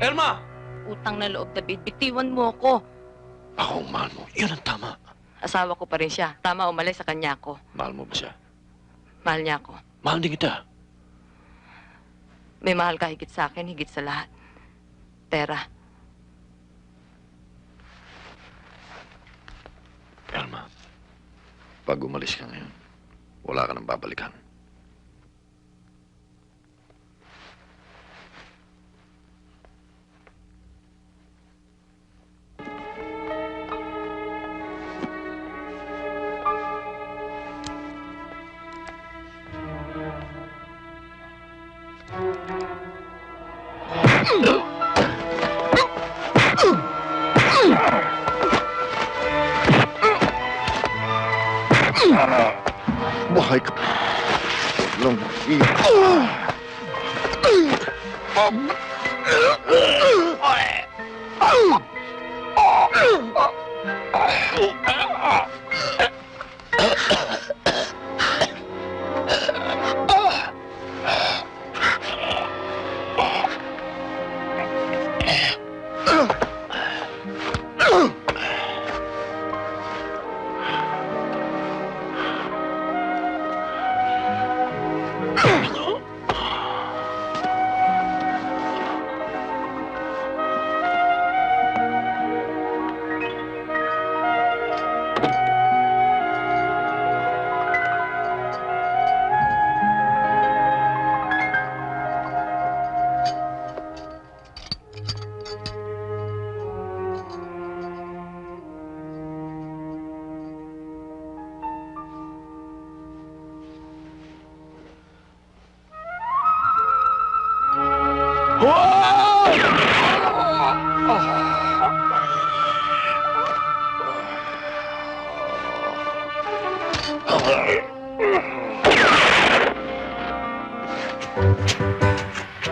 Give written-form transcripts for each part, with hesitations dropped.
Elma! Utang na loob, David. Bitiwan mo ako. Ako ang mahal mo. Yun ang tama. Asawa ko pa rin siya. Tama o mali sa kanya ko. Mahal mo ba siya? Mahal niya ako. Mahal din kita. May mahal ka higit sa akin, higit sa lahat. Pera. Elma, pag umalis ka ngayon, wala ka nang babalikan. Buhay ka pa. Lang.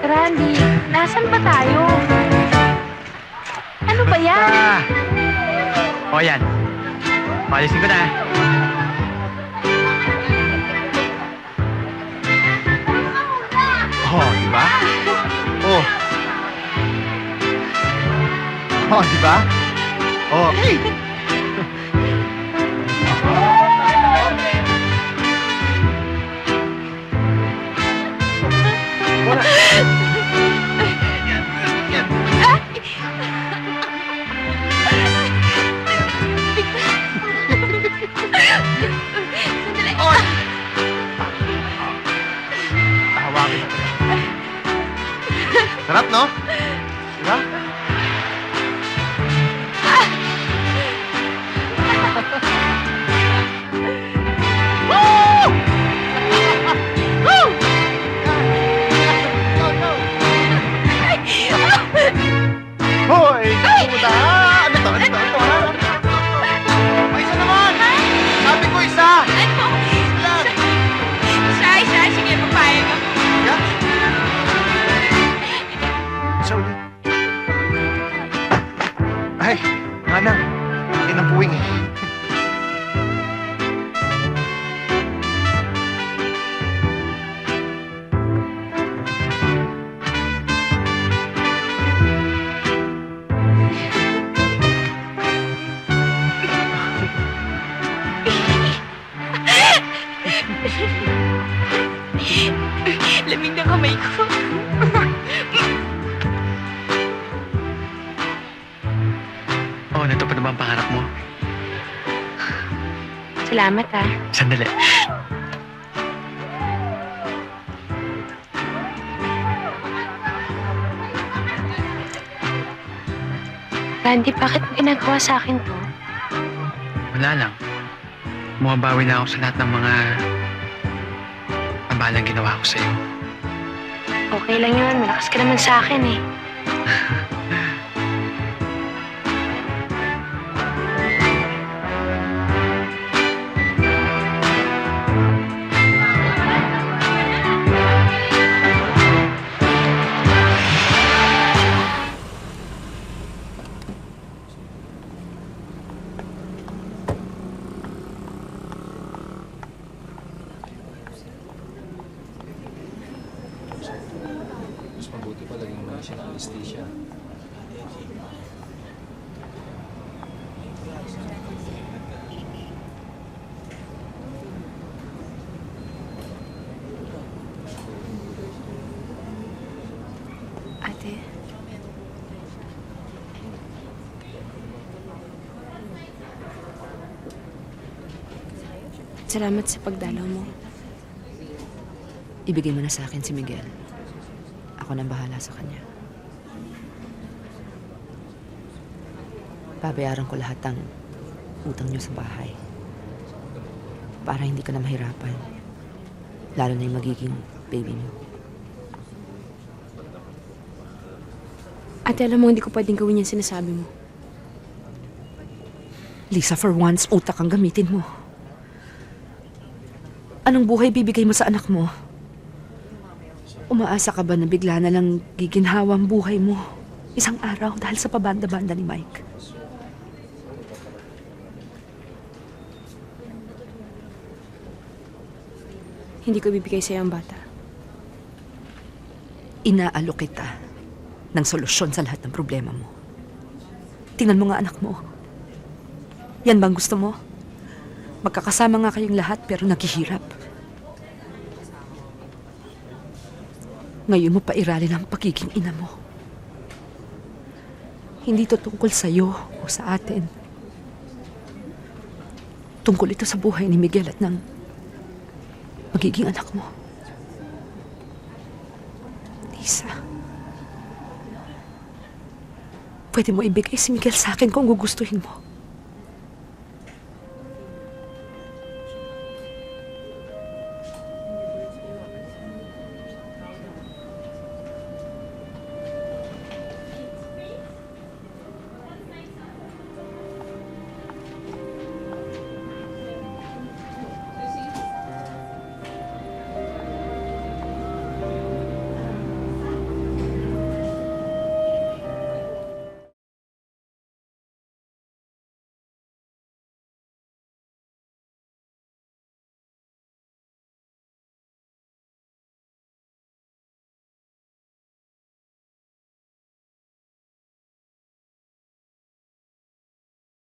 Randy, nasan ba tayo? Ano ba yan? O yan. Palisin ko na. Oh, diba? Oh. Oh, diba? Oh. Hey! Sarap, no? Diba? Woo! Woo! Hoy! Puta! Ano to? Ano to? Ano to? May isa naman! Sabi ko isa! Ano? Lang! Siya. Sige, papayag ako. Yeah? So, ay, manang, akin ang puwing eh. Lamig ng kamay ko. Oh, natupad na ba ang pangarap mo? Salamat, ha. Sandali. Randy, bakit mo ginagawa sa akin to? Wala lang. Bumabawi na ako sa lahat ng mga abalang ginawa ko sa'yo. Okay lang yun. Malakas ka naman sa akin, eh. Mas mabuti pa laging Ate, salamat sa pagdalaw mo. Ibigay mo na sa akin si Miguel. Ako nang bahala sa kanya. Babayaran ko lahat ng utang niyo sa bahay. Para hindi ka na mahirapan. Lalo na yung magiging baby mo. Ate, alam mo, hindi ko pwedeng gawin yung sinasabi mo. Lisa, for once, utak ang gamitin mo. Anong buhay bibigay mo sa anak mo? Umaasa ka ba na bigla na lang giginhawa ang buhay mo? Isang araw dahil sa pabanda-banda ni Mike. Hindi ko bibigay sa'yo ang bata. Inaalok kita ng solusyon sa lahat ng problema mo. Tingnan mo nga anak mo. Yan bang gusto mo? Magkakasama nga kayong lahat pero naghihirap. Ngayon mo pa iralin ang pagiging ina mo. Hindi to tungkol sa'yo o sa atin. Tungkol ito sa buhay ni Miguel at ng magiging anak mo. Lisa, pwede mo ibigay si Miguel sa akin kung gugustuhin mo.